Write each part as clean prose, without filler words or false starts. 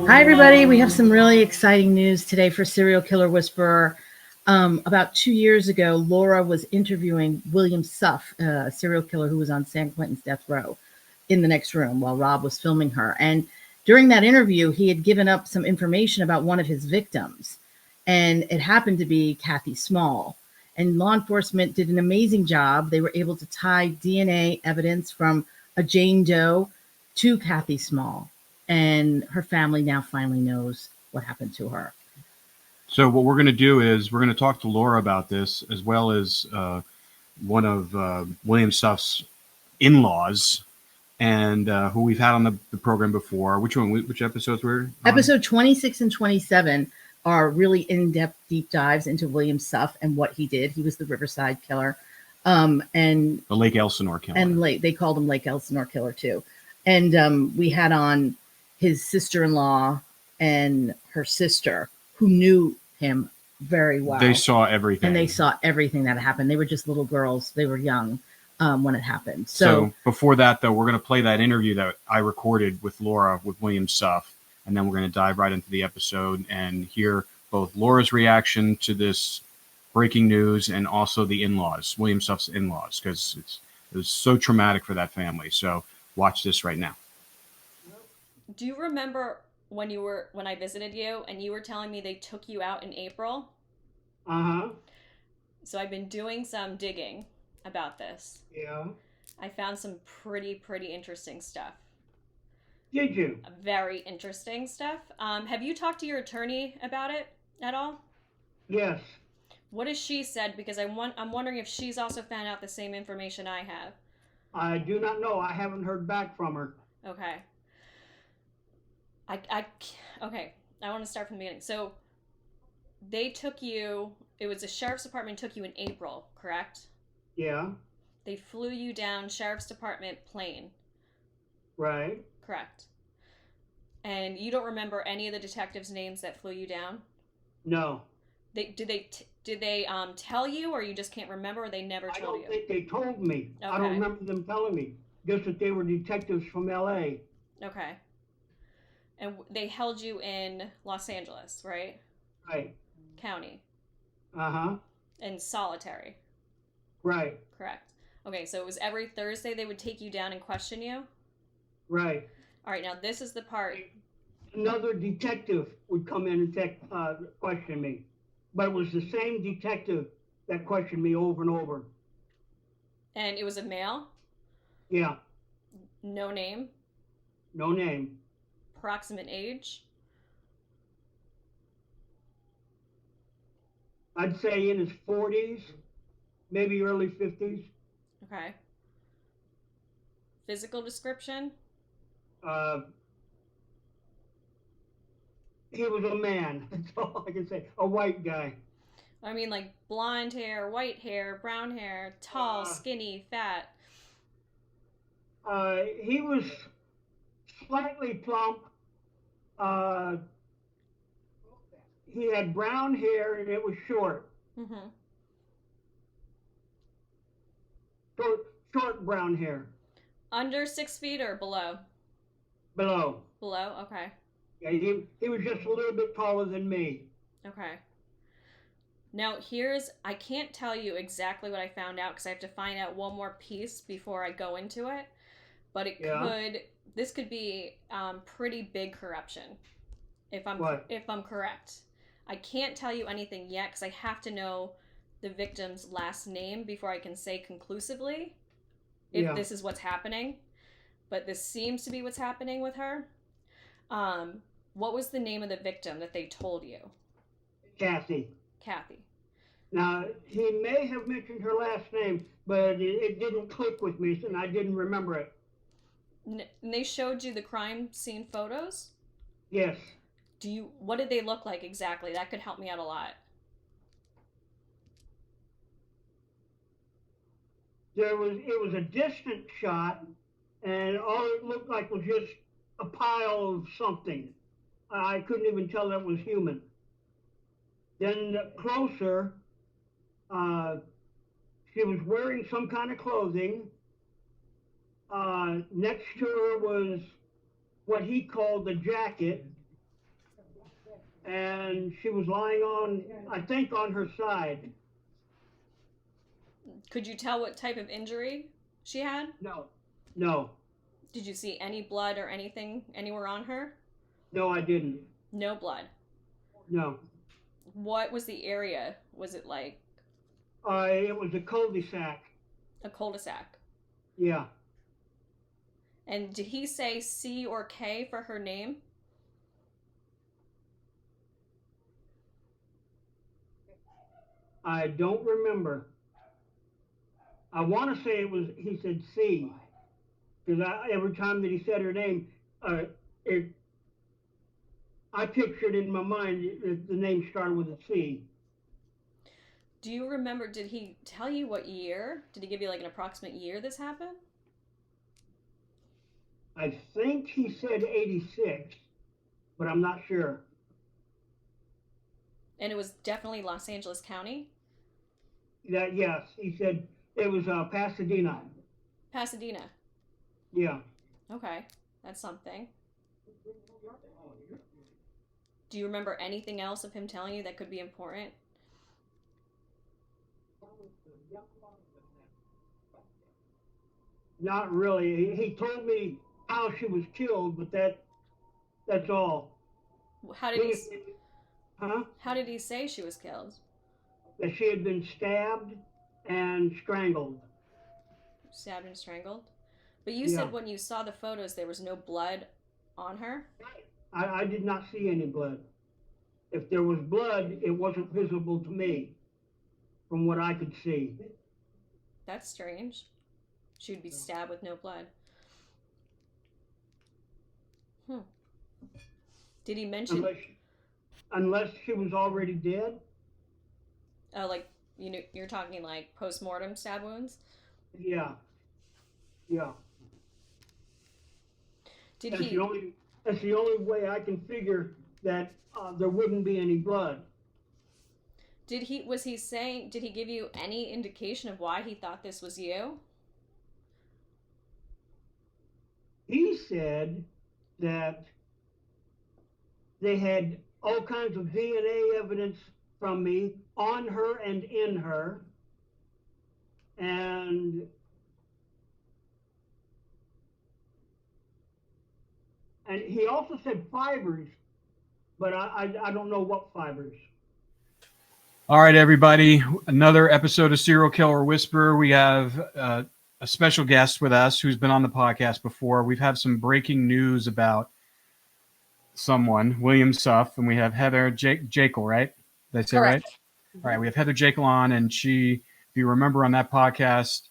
Hi, everybody. We have some really exciting news today for Serial Killer Whisperer. About 2 years ago, Laura was interviewing William Suff, a serial killer who was on San Quentin's death row, in the next room while Rob was filming her. And during that interview, he had given up some information about one of his victims, and it happened to be Cathy Small. And law enforcement did an amazing job. They were able to tie DNA evidence from a Jane Doe to Cathy Small, and her family now finally knows what happened to her. So what we're going to do is we're going to talk to Laura about this, as well as one of William Suff's in-laws, and who we've had on the program before. Which one? Which episodes were on? Episode 26 and 27 are really in-depth deep dives into William Suff and what he did. He was the Riverside killer. And the Lake Elsinore killer. And they called him Lake Elsinore killer too. And we had on his sister-in-law and her sister, who knew him very well. They saw everything. And they saw everything that happened. They were just little girls. They were young when it happened. So before that, though, we're going to play that interview that I recorded with Laura with William Suff, and then we're going to dive right into the episode and hear both Laura's reaction to this breaking news and also the in-laws, William Suff's in-laws, because it was so traumatic for that family. So watch this right now. Do you remember when I visited you and you were telling me they took you out in April? Uh-huh. So I've been doing some digging about this. Yeah. I found some pretty interesting stuff. Did you? Very interesting stuff. Have you talked to your attorney about it at all? Yes. What has she said? Because I'm wondering if she's also found out the same information I have. I do not know. I haven't heard back from her. Okay. Okay. I want to start from the beginning. So they took you. It was the sheriff's department took you in April, correct? Yeah. They flew you down sheriff's department plane. Right. Correct. And you don't remember any of the detectives' names that flew you down? No. Did they tell you, or you just can't remember, or they never told you? I don't think they told me. Okay. I don't remember them telling me. Just that they were detectives from L.A. Okay. And they held you in Los Angeles, right? Right. County. Uh-huh. And solitary. Right. Correct. Okay, so it was every Thursday they would take you down and question you? Right. All right, now this is the part. Another detective would come in and question me. But it was the same detective that questioned me over and over. And it was a male? Yeah. No name? No name. Approximate age? I'd say in his 40s, maybe early 50s. Okay. Physical description? He was a man. That's all I can say. A white guy. I mean, like blonde hair, white hair, brown hair, tall, skinny, fat. He was slightly plump. He had brown hair and it was short. Mm-hmm. Short brown hair. Under 6 feet or below? Below. Below, okay. Yeah, he was just a little bit taller than me. Okay. Now I can't tell you exactly what I found out because I have to find out one more piece before I go into it. But this could be pretty big corruption, if I'm correct. I can't tell you anything yet because I have to know the victim's last name before I can say conclusively if this is what's happening. But this seems to be what's happening with her. What was the name of the victim that they told you? Cathy. Now, he may have mentioned her last name, but it didn't click with me, and I didn't remember it. And they showed you the crime scene photos? Yes. What did they look like exactly? That could help me out a lot. It was a distant shot, and all it looked like was just a pile of something. I couldn't even tell that was human. Then closer, she was wearing some kind of clothing. Next to her was what he called the jacket, and she was lying on, I think, on her side. Could you tell what type of injury she had? No. Did you see any blood or anything anywhere on her? No, I didn't. No blood? No. What was the area? Was it like? It was a cul-de-sac. A cul-de-sac? Yeah. And did he say C or K for her name? I don't remember. I want to say he said C, because every time that he said her name, I pictured in my mind the name started with a C. Do you remember, did he tell you what year? Did he give you like an approximate year this happened? I think he said 86, but I'm not sure. And it was definitely Los Angeles County? Yes, he said it was Pasadena. Pasadena. Yeah. Okay, that's something. Do you remember anything else of him telling you that could be important? Not really. He told me how she was killed, but that's all. How did he? Huh? How did he say she was killed? That she had been stabbed and strangled. Stabbed and strangled? But you said when you saw the photos there was no blood on her? I did not see any blood. If there was blood, it wasn't visible to me from what I could see. That's strange. She would be stabbed with no blood. Did he mention... Unless she was already dead? Oh, like, you're talking like post-mortem stab wounds? Yeah. Yeah. That's the only way I can figure that there wouldn't be any blood. Did he give you any indication of why he thought this was you? He said that they had all kinds of DNA evidence from me on her and in her. And he also said fibers, but I don't know what fibers. All right, everybody. Another episode of Serial Killer Whisperer. We have a special guest with us who's been on the podcast before. We've had some breaking news about someone, William Suff, and we have Heather Jekyll, right? Did I say Correct. Right? All right, we have Heather Jekyll on, and she, if you remember on that podcast,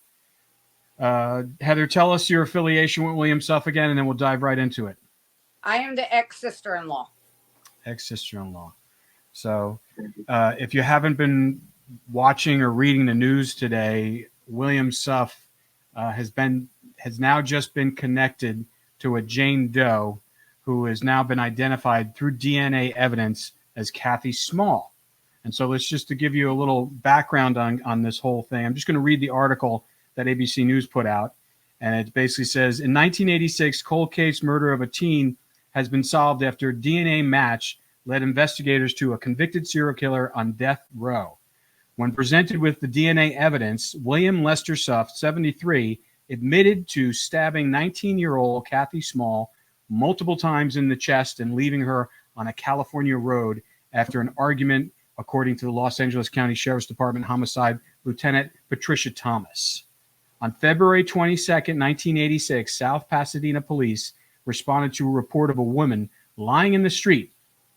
Heather, tell us your affiliation with William Suff again, and then we'll dive right into it. I am the ex-sister-in-law. Ex-sister-in-law. So if you haven't been watching or reading the news today, William Suff has now just been connected to a Jane Doe who has now been identified through DNA evidence as Cathy Small. And so let's just to give you a little background on this whole thing. I'm just going to read the article that ABC News put out. And it basically says, in 1986, cold case murder of a teen has been solved after a DNA match led investigators to a convicted serial killer on death row. When presented with the DNA evidence, William Lester Suff, 73, admitted to stabbing 19-year-old Cathy Small multiple times in the chest and leaving her on a California road after an argument, according to the Los Angeles County Sheriff's Department homicide Lieutenant Patricia Thomas. On February 22, 1986, South Pasadena police responded to a report of a woman lying in the street.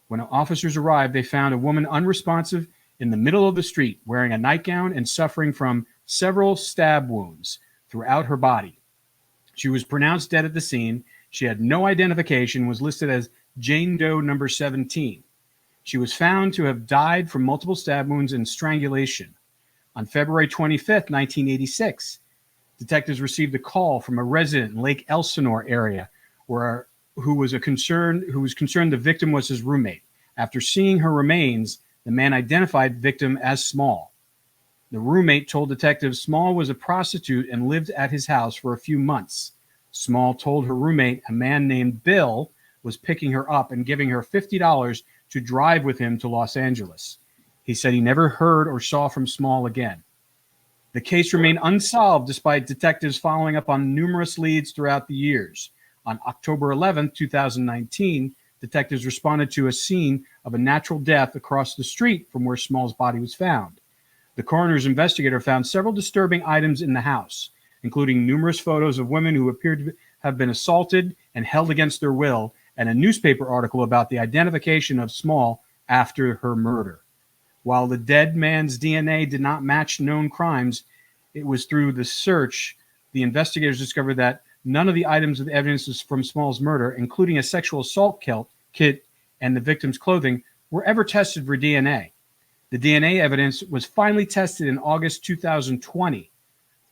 When officers arrived, they found a woman unresponsive in the middle of the street, wearing a nightgown and suffering from several stab wounds throughout her body. She was pronounced dead at the scene. She had no identification, was listed as Jane Doe number 17. She was found to have died from multiple stab wounds and strangulation. On February 25th, 1986, detectives received a call from a resident in Lake Elsinore area who was concerned the victim was his roommate. After seeing her remains, the man identified the victim as Small. The roommate told detectives Small was a prostitute and lived at his house for a few months. Small told her roommate a man named Bill was picking her up and giving her $50 to drive with him to Los Angeles. He said he never heard or saw from Small again. The case remained unsolved despite detectives following up on numerous leads throughout the years. On October 11, 2019, detectives responded to a scene of a natural death across the street from where Small's body was found. The coroner's investigator found several disturbing items in the house, including numerous photos of women who appeared to have been assaulted and held against their will, and a newspaper article about the identification of Small after her murder. While the dead man's DNA did not match known crimes, it was through the search the investigators discovered that none of the items of evidence from Small's murder, including a sexual assault kit and the victim's clothing, were ever tested for DNA. The DNA evidence was finally tested in August 2020,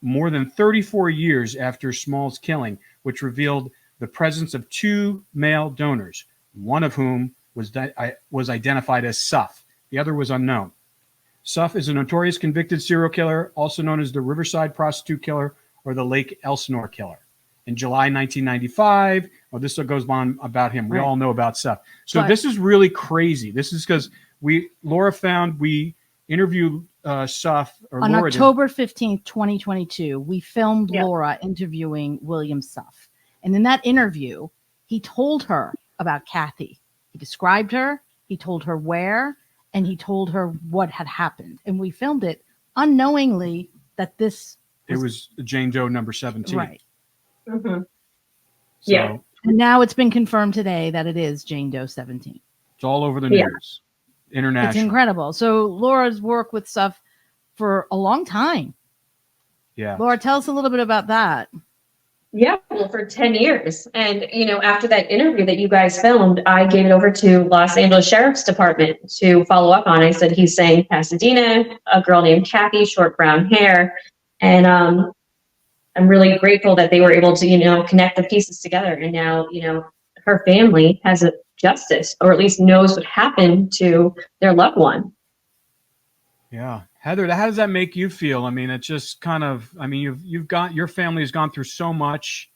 more than 34 years after Small's killing, which revealed the presence of 2 male donors, one of whom was identified as Suff. The other was unknown. Suff is a notorious convicted serial killer, also known as the Riverside prostitute killer or the Lake Elsinore killer. In July 1995, this goes on about him. We all know about Suff. So this is really crazy. This is because we interviewed Suff. On October 15th, 2022, we filmed Laura interviewing William Suff. And in that interview, he told her about Cathy. He described her, he told her where, and he told her what had happened. And we filmed it unknowingly that this was Jane Doe number 17. Right. Mm-hmm. So, and now it's been confirmed today that it is Jane Doe 17. It's all over the news. International. It's incredible. So Laura's worked with Suff for a long time. Yeah. Laura, tell us a little bit about that. Yeah, well, for 10 years. And, after that interview that you guys filmed, I gave it over to Los Angeles Sheriff's Department to follow up on. I said, he's saying Pasadena, a girl named Cathy, short brown hair. And I'm really grateful that they were able to, connect the pieces together. And now, her family has a justice, or at least knows what happened to their loved one. Yeah. Heather, how does that make you feel? I mean, it's just kind of, your family has gone through so much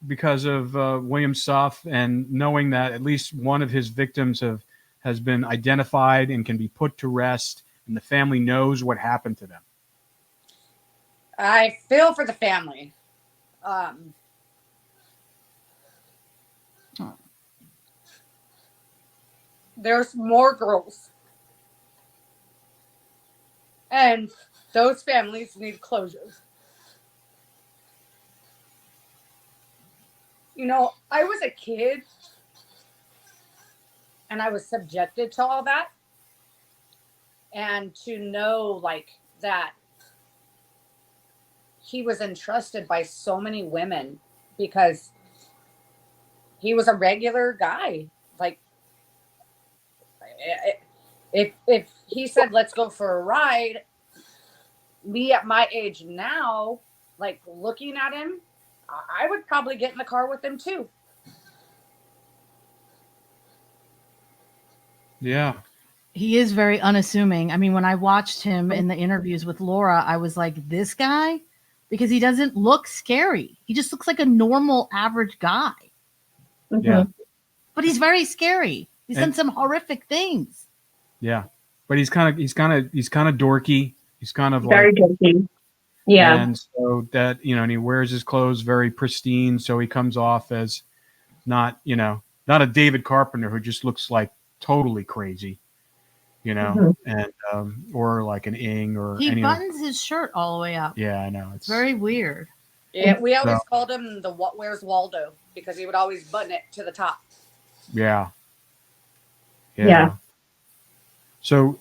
because of William Suff, and knowing that at least one of his victims has been identified and can be put to rest, and the family knows what happened to them. I feel for the family. There's more girls. And those families need closure. I was a kid and I was subjected to all that. And to know that he was entrusted by so many women because he was a regular guy. If he said, let's go for a ride, me at my age now, looking at him, I would probably get in the car with him too. Yeah. He is very unassuming. I mean, when I watched him in the interviews with Laura, I was like, this guy? Because he doesn't look scary. He just looks like a normal, average guy. Yeah. But he's very scary. He's done some horrific things. Yeah. But he's kind of dorky. He's kind of very dorky. Yeah. And so that, and he wears his clothes very pristine. So he comes off as not a David Carpenter who just looks like totally crazy, and, or like an Ing or he anyone. buttons his shirt all the way up. Yeah, I know. It's very weird. Yeah. We always called him the Where's Waldo, because he would always button it to the top. Yeah. Yeah. So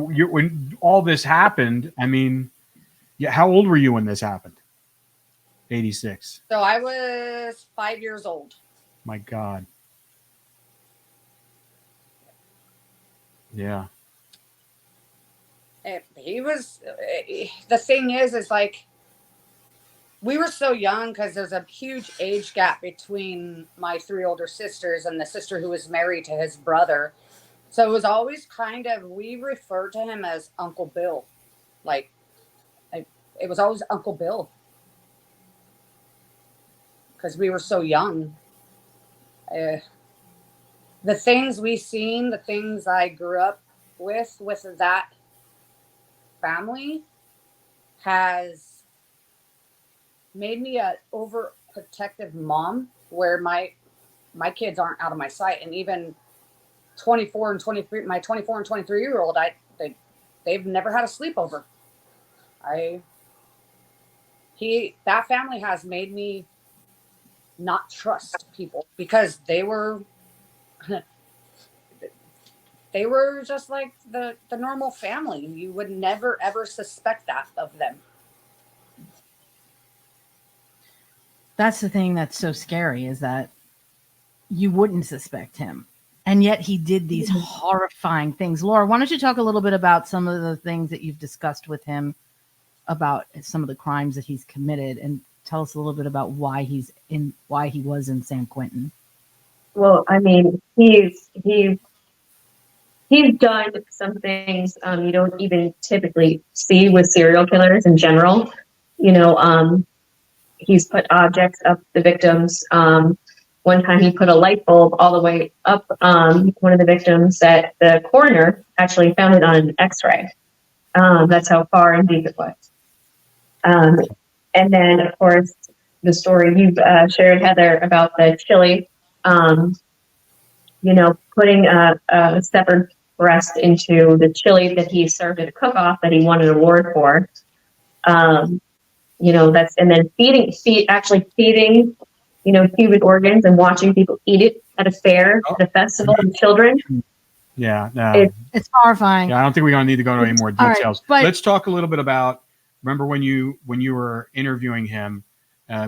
when all this happened, how old were you when this happened? 86. So I was 5 years old. My God. Yeah. He was, the thing is we were so young because there's a huge age gap between my 3 older sisters and the sister who was married to his brother. So it was always we referred to him as Uncle Bill. It was always Uncle Bill. because we were so young. The things we seen, the things I grew up with that family has made me a overprotective mom, where my kids aren't out of my sight. And even 24 and 23, my 24 and 23-year-old, they've never had a sleepover. That family has made me not trust people, because they were just like the normal family. You would never ever suspect that of them. That's the thing that's so scary, is that you wouldn't suspect him. And yet he did these horrifying things. Laura, why don't you talk a little bit about some of the things that you've discussed with him, about some of the crimes that he's committed, and tell us a little bit about why he was in San Quentin. Well, I mean, he's done some things you don't even typically see with serial killers in general. He's put objects up the victims. One time he put a light bulb all the way up one of the victims that the coroner actually found it on an x-ray. That's how far and deep it was. And then, of course, the story you've shared, Heather, about the chili, putting a severed breast into the chili that he served at a cook-off that he won an award for. That's, and then feeding, human organs and watching people eat it at a fair, at a festival with children. Yeah, no. It's horrifying. Yeah, I don't think we're going to need to go into any more details. Right, let's talk a little bit about, remember when you were interviewing him,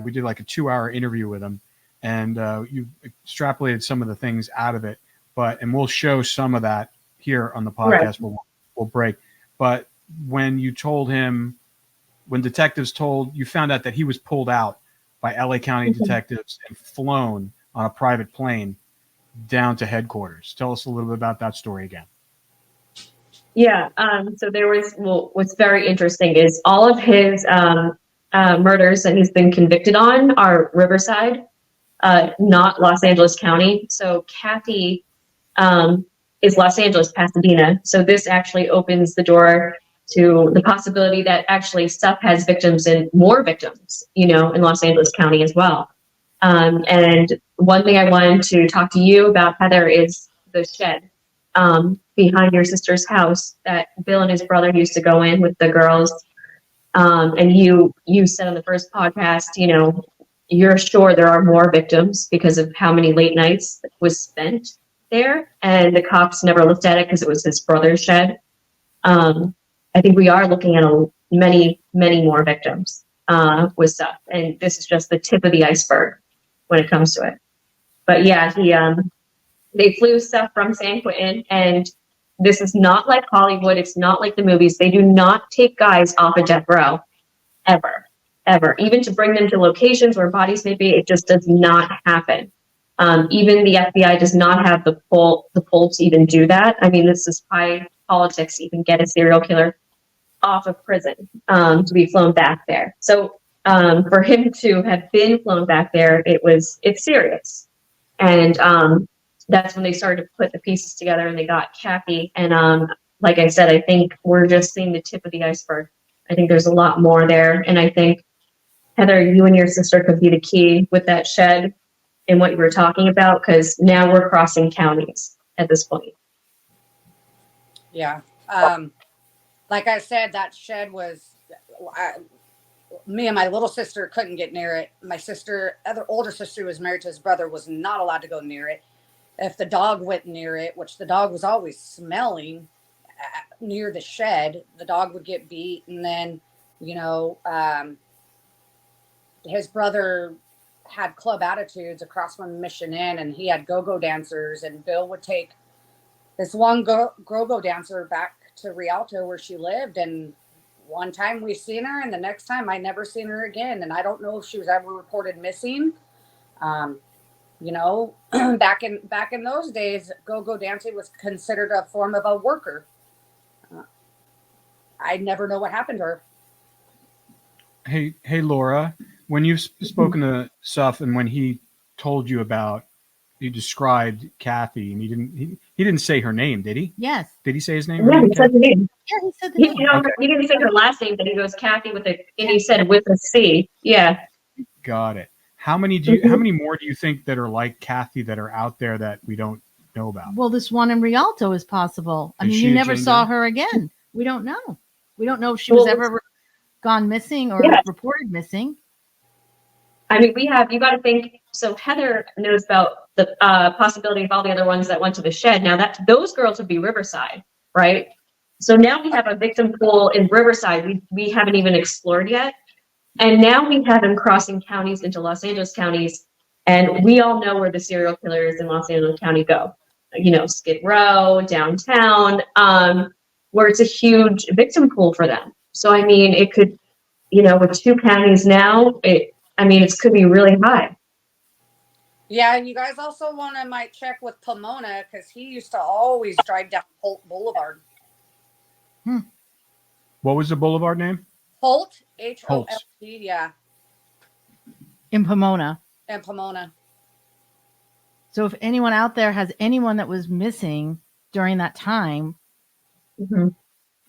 we did like a 2-hour interview with him, and you extrapolated some of the things out of it, and we'll show some of that here on the podcast. Right. We'll break. But when detectives you found out that he was pulled out by LA County detectives and flown on a private plane down to headquarters. Tell us a little bit about that story again. Yeah. So there was, what's very interesting is all of his murders that he's been convicted on are Riverside, not Los Angeles County. So Cathy is Los Angeles, Pasadena. So this actually opens the door to the possibility that actually Suff has victims and more victims, in Los Angeles County as well. And one thing I wanted to talk to you about, Heather, is the shed behind your sister's house that Bill and his brother used to go in with the girls. And you said on the first podcast, you're sure there are more victims because of how many late nights was spent there. And the cops never looked at it because it was his brother's shed. I think we are looking at many, many more victims with Suff. And this is just the tip of the iceberg when it comes to it. But yeah, they flew Suff from San Quentin, and this is not like Hollywood. It's not like the movies. They do not take guys off of death row, ever. Even to bring them to locations where bodies may be, it just does not happen. Even the FBI does not have the pull to even do that. I mean, this is high politics to even get a serial killer off of prison to be flown back there. So for him to have been flown back there, it's serious. And that's when they started to put the pieces together, and they got Cathy. And like I said, I think we're just seeing the tip of the iceberg. I think there's a lot more there. And I think, Heather, you and your sister could be the key with that shed and what you were talking about, because now we're crossing counties at this point. Yeah. Like I said, that shed was, me and my little sister couldn't get near it. My older sister who was married to his brother, was not allowed to go near it. If the dog went near it, which the dog was always smelling near the shed, the dog would get beat. And then, his brother had club attitudes across from Mission Inn, and he had go-go dancers, and Bill would take this one go-go dancer back to Rialto where she lived, and one time we seen her, and the next time I never seen her again. And I don't know if she was ever reported missing. Back in those days, go-go dancing was considered a form of a worker. I never know what happened to her. Hey, Laura, when you've spoken to Suff and when he told you about, he described Cathy, and he didn't say her name, did he? Yes. Did he say his name? Yeah, he said the name. Yeah, he said the He, name. Okay. he didn't say her last name, but he goes Cathy with a, and he said with a C. Yeah. Got it. How many more do you think that are like Cathy that are out there that we don't know about? Well, this one in Rialto is possible. I Is mean, she you a never Jane saw Doe? her again. We don't know. We don't know if she was ever gone missing or reported missing. I mean, you got to think, so Heather knows about the possibility of all the other ones that went to the shed. Now those girls would be Riverside, right? So now we have a victim pool in Riverside we haven't even explored yet. And now we have them crossing counties into Los Angeles counties. And we all know where the serial killers in Los Angeles County go. Skid Row, downtown, where it's a huge victim pool for them. So, I mean, it could, with 2 counties now, it could be really high. Yeah, and you guys also might check with Pomona, because he used to always drive down Holt Boulevard. What was the boulevard name? Holt, H-O-L-T, yeah. In Pomona. And Pomona. So if anyone out there has anyone that was missing during that time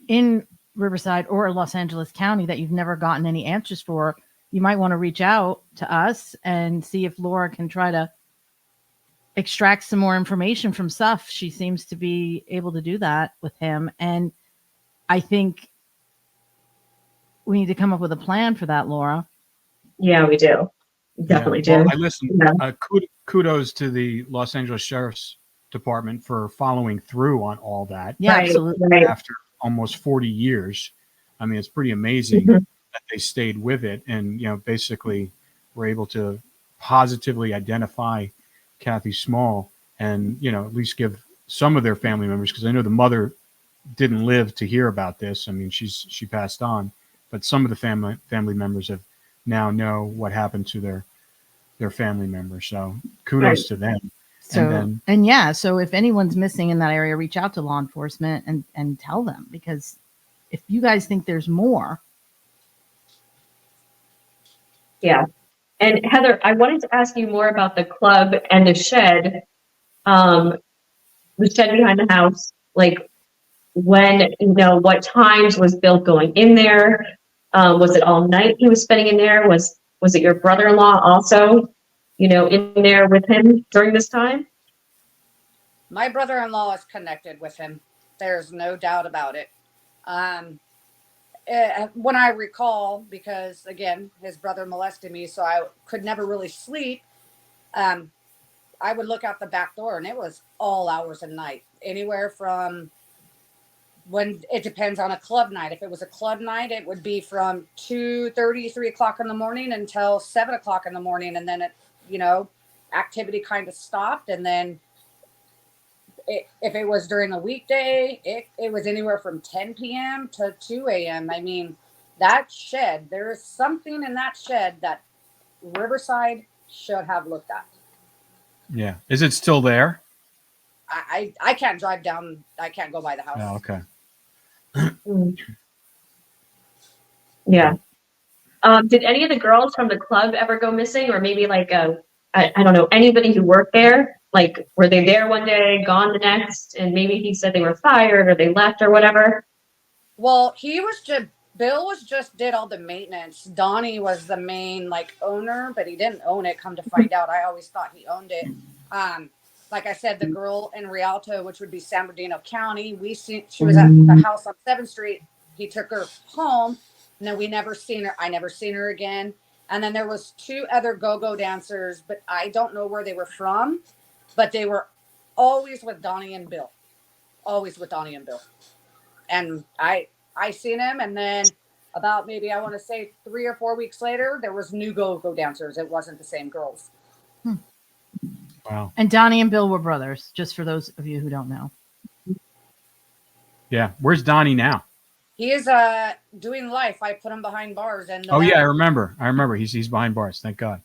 in Riverside or Los Angeles County that you've never gotten any answers for, you might want to reach out to us and see if Laura can try to extract some more information from Suff. She seems to be able to do that with him. And I think we need to come up with a plan for that, Laura. Yeah, we do. Definitely do. Well, I listened. Yeah. Kudos to the Los Angeles Sheriff's Department for following through on all that. Yeah, absolutely. After almost 40 years. I mean, it's pretty amazing that they stayed with it and, basically were able to positively identify Cathy Small and, at least give some of their family members, because I know the mother didn't live to hear about this. I mean, she passed on, but some of the family members have now know what happened to their family members. So kudos to them. So, so if anyone's missing in that area, reach out to law enforcement and tell them, because if you guys think there's more. Yeah. And Heather, I wanted to ask you more about the club and the shed behind the house, like when, what times was Bill going in there? Was it all night he was spending in there? Was it your brother-in-law also, in there with him during this time? My brother-in-law is connected with him. There's no doubt about it. When I recall, because again, his brother molested me, so I could never really sleep. I would look out the back door, and it was all hours of night, anywhere from when it depends on a club night. If it was a club night, it would be from 2:30, 3 o'clock in the morning until 7 o'clock in the morning. And then activity kind of stopped. And then if it was during a weekday, it was anywhere from 10 p.m. to 2 a.m. I mean, that shed, there is something in that shed that Riverside should have looked at. Yeah. Is it still there? I can't drive down. I can't go by the house. Oh, okay. Yeah. Did any of the girls from the club ever go missing, or maybe like I don't know, anybody who worked there? Like, were they there one day, gone the next, and maybe he said they were fired or they left or whatever? Well, Bill did all the maintenance. Donnie was the main owner, but he didn't own it. Come to find out, I always thought he owned it. Like I said, the girl in Rialto, which would be San Bernardino County, she was at the house on 7th Street. He took her home. No, we never seen her. I never seen her again. And then there was 2 other go-go dancers, but I don't know where they were from. But they were always with Donnie and Bill. Always with Donnie and Bill. And I seen him, and then about maybe, I want to say 3 or 4 weeks later, there was new go-go dancers. It wasn't the same girls. Wow. And Donnie and Bill were brothers, just for those of you who don't know. Yeah. Where's Donnie now? He is doing life. I put him behind bars. And yeah, I remember. He's behind bars. Thank God.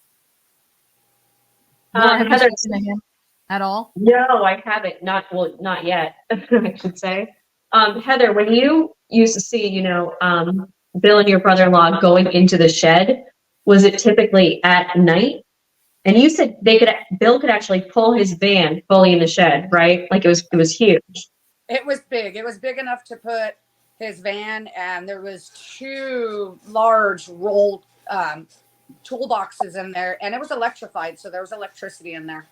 Have you spoken to him at all? No, I haven't. Not yet, I should say. Heather, when you used to see, Bill and your brother-in-law going into the shed, was it typically at night? And you said Bill could actually pull his van fully in the shed, right? Like it was huge. It was big. It was big enough to put his van, and there was 2 large rolled toolboxes in there, and it was electrified, so there was electricity in there.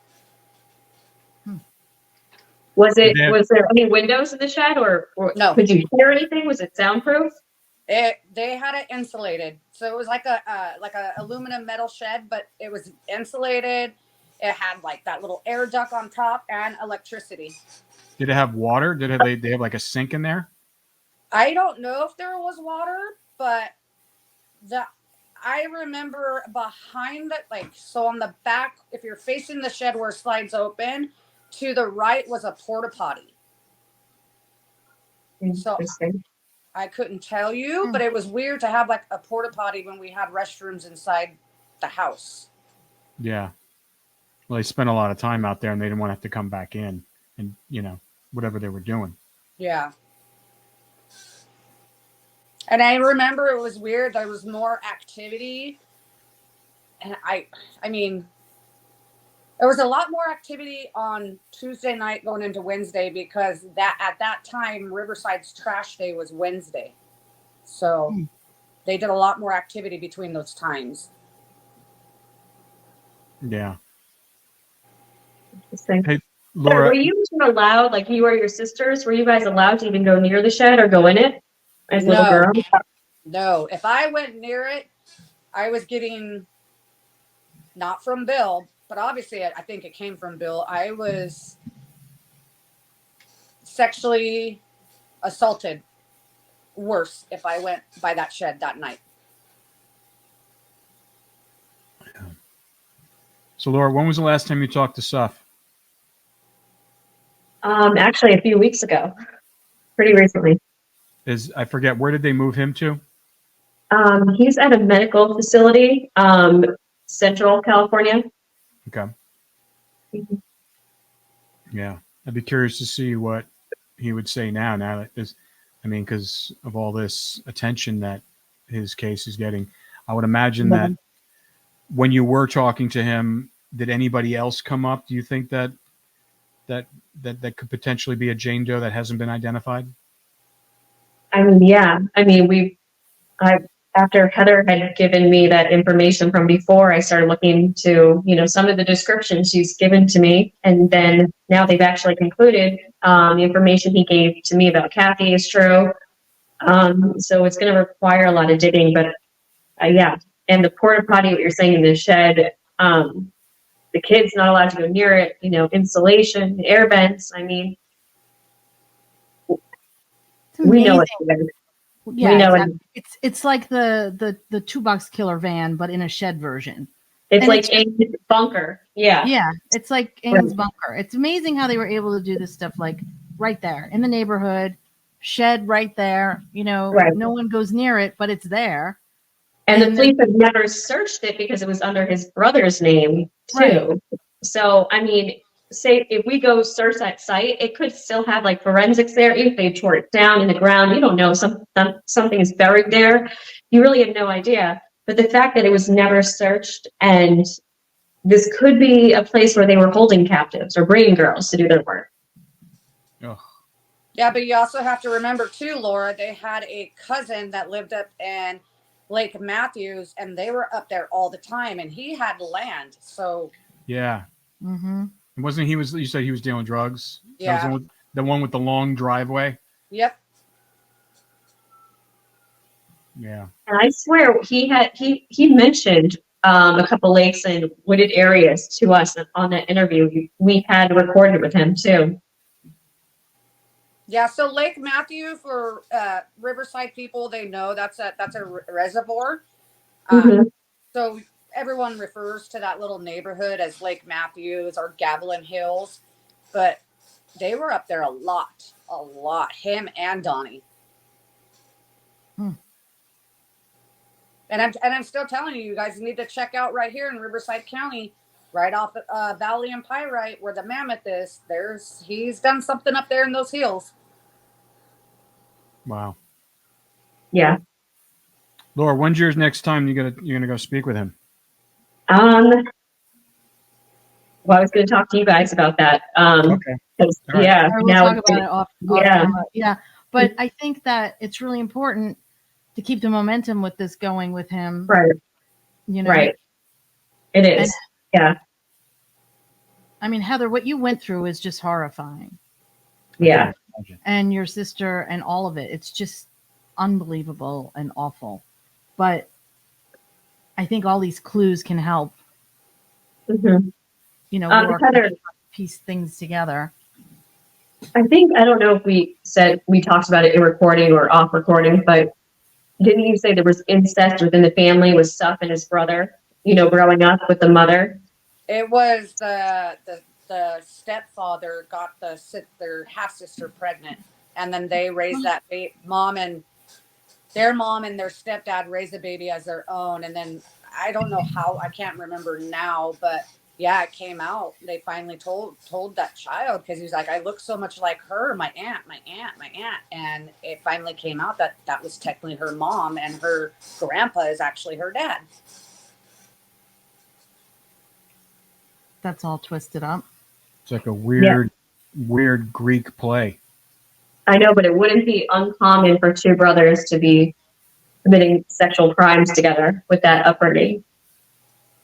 Was there any windows in the shed, or No? Could you hear anything? Was it soundproof? They had it insulated, so it was like a aluminum metal shed, but it was insulated. It had like that little air duct on top and electricity. Did it have water? Did they have like a sink in there? I don't know if there was water, but I remember behind it, like, so on the back, if you're facing the shed where it slides open, to the right was a porta potty. So I couldn't tell you, but it was weird to have like a porta potty when we had restrooms inside the house. Yeah. Well, they spent a lot of time out there, and they didn't want to have to come back in and, whatever they were doing. Yeah. And I remember it was weird. There was more activity. And I mean, there was a lot more activity on Tuesday night going into Wednesday, because at that time, Riverside's trash day was Wednesday. So they did a lot more activity between those times. Yeah. Interesting. Hey, Laura, were you allowed, like you or your sisters, were you guys allowed to even go near the shed or go in it as little girls? No. If I went near it, I was getting, not from Bill, but obviously I think it came from Bill. I was sexually assaulted worse if I went by that shed that night. So Laura, when was the last time you talked to Suff? Actually a few weeks ago, pretty recently. I forget, where did they move him to? He's at a medical facility, Central California. Okay. Yeah. I'd be curious to see what he would say now that because of all this attention that his case is getting. I would imagine that when you were talking to him, did anybody else come up? Do you think that could potentially be a Jane Doe that hasn't been identified? I mean, yeah. I mean, after Heather had given me that information from before, I started looking to, some of the descriptions she's given to me. And then now they've actually concluded the information he gave to me about Cathy is true. So it's going to require a lot of digging, but yeah. And the porta potty, what you're saying in the shed, the kid's not allowed to go near it, insulation, air vents. I mean, we know it's there. Yeah, exactly. It's like the 2-box killer van, but in a shed version. It's like Ames bunker. Yeah. Yeah, it's like Ames bunker. It's amazing how they were able to do this stuff like right there in the neighborhood, shed right there. No one goes near it, but it's there. And the police have never searched it because it was under his brother's name too. Right. So, I mean, say if we go search that site, it could still have like forensics there. If they tore it down in the ground, you don't know, something is buried there. You really have no idea. But the fact that it was never searched, and this could be a place where they were holding captives or bringing girls to do their work. Oh. Yeah, but you also have to remember too, Laura, they had a cousin that lived up in Lake Matthews, and they were up there all the time, and he had land. So yeah. Mm-hmm. Wasn't you said he was dealing drugs? Yeah. That was the one with the long driveway? Yep. Yeah. And I swear he mentioned a couple lakes and wooded areas to us on that interview we had recorded with him too. Yeah, so Lake Matthew, for Riverside people, they know that's a reservoir. So everyone refers to that little neighborhood as Lake Matthews or Gavilan Hills, but they were up there a lot, him and Donnie. And I'm still telling you guys need to check out right here in Riverside County, right off Valley and Pyrite, where the Mammoth is. He's done something up there in those hills. Wow. Yeah. Laura, when's your next time you're gonna go speak with him? Well, I was going to talk to you guys about that. Okay. Right. Yeah. All right, we'll Now, talk about it off yeah. camera. Yeah. But I think that it's really important to keep the momentum with this going with him. Right. You know? Right. It is. Yeah. I mean, Heather, what you went through is just horrifying. Yeah. And your sister and all of it. It's just unbelievable and awful. But I think all these clues can help. Mm-hmm. You know, Heather, piece things together. I don't know if we talked about it in recording or off recording, but didn't you say there was incest within the family with Suff and his brother, growing up with the mother? It was the stepfather got their half sister pregnant, and then they raised that mom and their stepdad raised the baby as their own, and then I don't know how, I can't remember now, but yeah, it came out. They finally told that child, because he was like, I look so much like her, my aunt. And it finally came out that was technically her mom, and her grandpa is actually her dad. That's all twisted up. It's like a weird Greek play. I know, but it wouldn't be uncommon for two brothers to be committing sexual crimes together with that upbringing.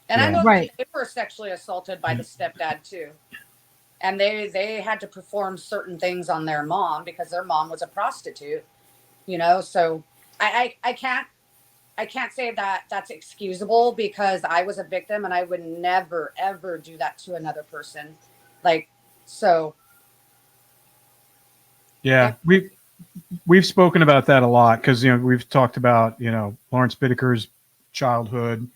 And I know they were sexually assaulted by the stepdad too. And they had to perform certain things on their mom because their mom was a prostitute, so I can't say that that's excusable, because I was a victim and I would never, ever do that to another person. Yeah, we've spoken about that a lot, because we've talked about Lawrence Bittaker's childhood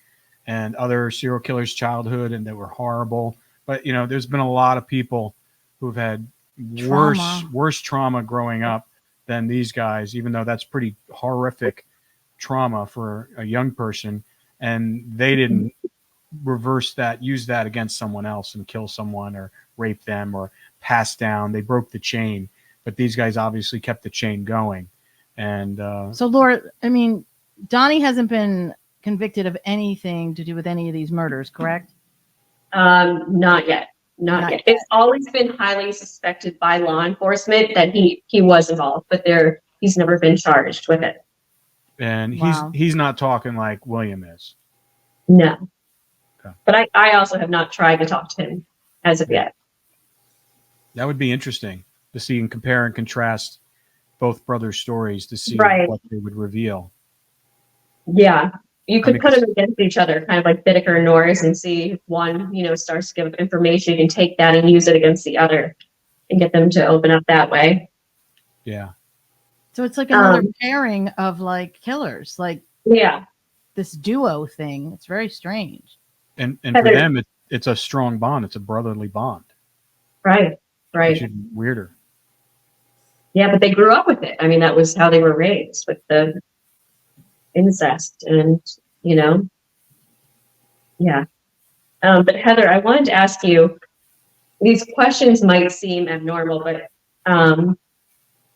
and other serial killers' childhood, and they were horrible. But there's been a lot of people who've had worse trauma growing up than these guys, even though that's pretty horrific trauma for a young person, and they didn't use that against someone else and kill someone or rape them or pass down. They broke the chain. But these guys obviously kept the chain going. And so, Laura, I mean, Donnie hasn't been convicted of anything to do with any of these murders, correct? Not yet. Not yet. It's always been highly suspected by law enforcement that he was involved, but he's never been charged with it. And he's not talking like William is. No. Okay. But I also have not tried to talk to him as of yet. That would be interesting to see and compare and contrast both brothers' stories to see what they would reveal. Yeah. You could put them against each other, kind of like Bittaker and Norris, and see if one, starts to give information. You can take that and use it against the other and get them to open up that way. Yeah. So it's like another pairing of killers, this duo thing. It's very strange. And for them, it's a strong bond. It's a brotherly bond. Right. Which is weirder. Yeah, but they grew up with it. I mean, that was how they were raised, with the incest, and yeah. But Heather, I wanted to ask you, these questions might seem abnormal, but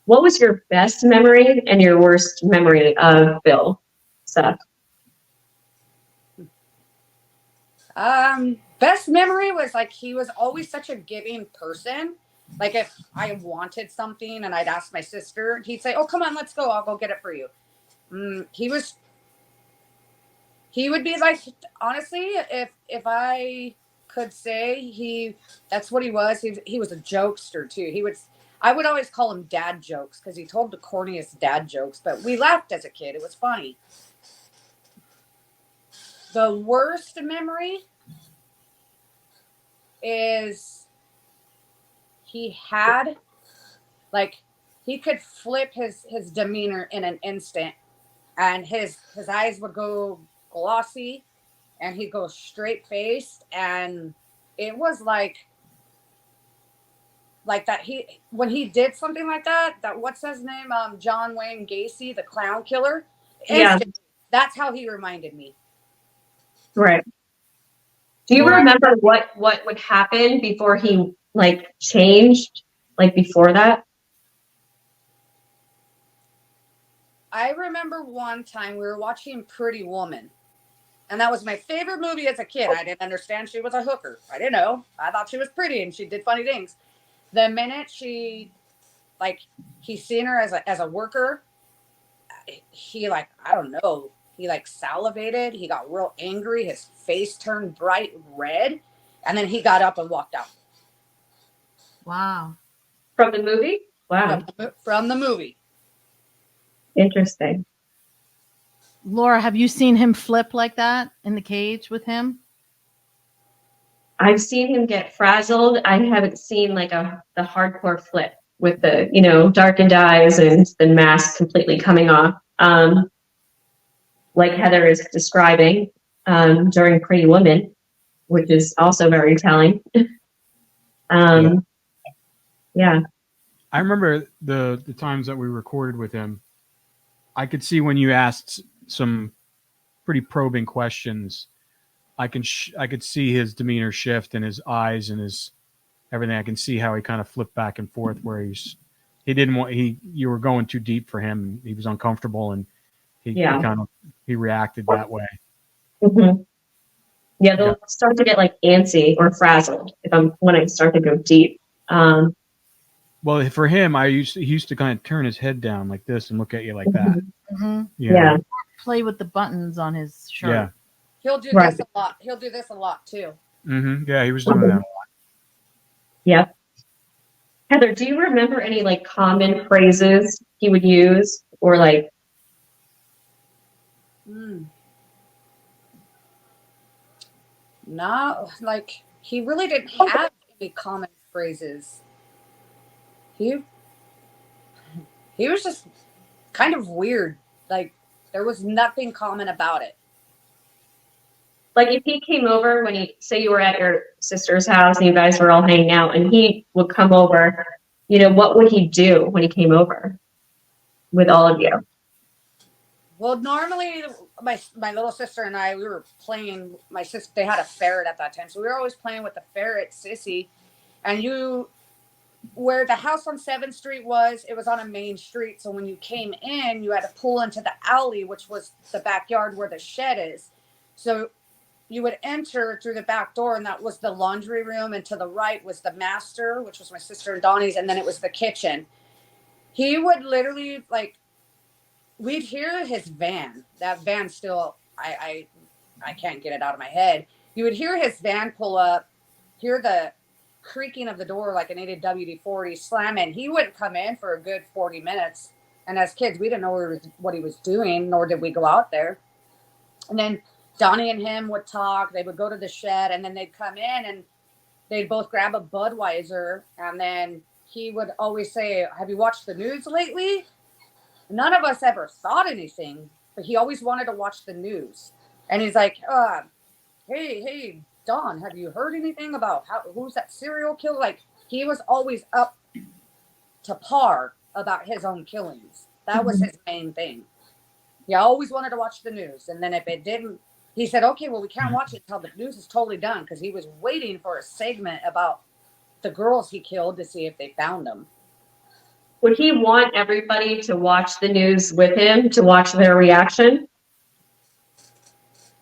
what was your best memory and your worst memory of Bill Suff? Best memory was he was always such a giving person. If I wanted something and I'd ask my sister, he'd say, "Oh, come on, let's go. I'll go get it for you." He would be honestly, if I could say, that's what he was. He was a jokester too. I would always call him dad jokes, because he told the corniest dad jokes, but we laughed as a kid. It was funny. The worst memory is he had he could flip his demeanor in an instant, and his eyes would go glossy, and he'd go straight faced, and it was like that when he did something like that what's his name, John Wayne Gacy, the clown killer, that's how he reminded me. Right. Do you remember what would happen before he changed, before that? I remember one time we were watching Pretty Woman. And that was my favorite movie as a kid. I didn't understand she was a hooker. I didn't know. I thought she was pretty and she did funny things. The minute she, like, he's seen her as a worker, he, like, I don't know. He, like, salivated. He got real angry. His face turned bright red. And then he got up and walked out. Wow. From the movie? Wow. From the movie. Interesting. Laura, have you seen him flip like that in the cage with him? I've seen him get frazzled. I haven't seen like the hardcore flip with the, darkened eyes and the mask completely coming off. Like Heather is describing during Pretty Woman, which is also very telling. Yeah. I remember the times that we recorded with him. I could see when you asked some pretty probing questions, I could see his demeanor shift and his eyes and his everything. I can see how he kind of flipped back and forth where you were going too deep for him. He was uncomfortable and he reacted that way. Mm-hmm. Yeah, they'll start to get like antsy or frazzled when I start to go deep. Well, for him, he used to kind of turn his head down like this and look at you like that. Mm-hmm. Yeah. Play with the buttons on his shirt. Yeah. He'll do this a lot. He'll do this a lot too. Mm-hmm. Yeah, he was doing that a lot. Yep. Heather, do you remember any like common phrases he would use or like? No, like he really didn't have any common phrases. He was just kind of weird. Like there was nothing common about it. Like if he came over when say you were at your sister's house and you guys were all hanging out and he would come over, what would he do when he came over with all of you? Well, normally my little sister and I, we were playing, my sister, they had a ferret at that time. So we were always playing with the ferret, Sissy. And where the house on 7th Street was, it was on a main street. So when you came in, you had to pull into the alley, which was the backyard where the shed is. So you would enter through the back door, and that was the laundry room. And to the right was the master, which was my sister and Donnie's. And then it was the kitchen. He would literally, like, we'd hear his van. That van still, I can't get it out of my head. You would hear his van pull up, hear the creaking of the door like an 8 WD-40 slam in. He wouldn't come in for a good 40 minutes. And as kids, we didn't know what he was doing, nor did we go out there. And then Donnie and him would talk. They would go to the shed, and then they'd come in, and they'd both grab a Budweiser. And then he would always say, "Have you watched the news lately?" None of us ever thought anything, but he always wanted to watch the news. And he's like, hey, Don, have you heard anything about who's that serial killer? Like, he was always up to par about his own killings. That was his main thing. He always wanted to watch the news. And then if it didn't, he said, okay, well, we can't watch it until the news is totally done, because he was waiting for a segment about the girls he killed to see if they found them. Would he want everybody to watch the news with him, to watch their reaction?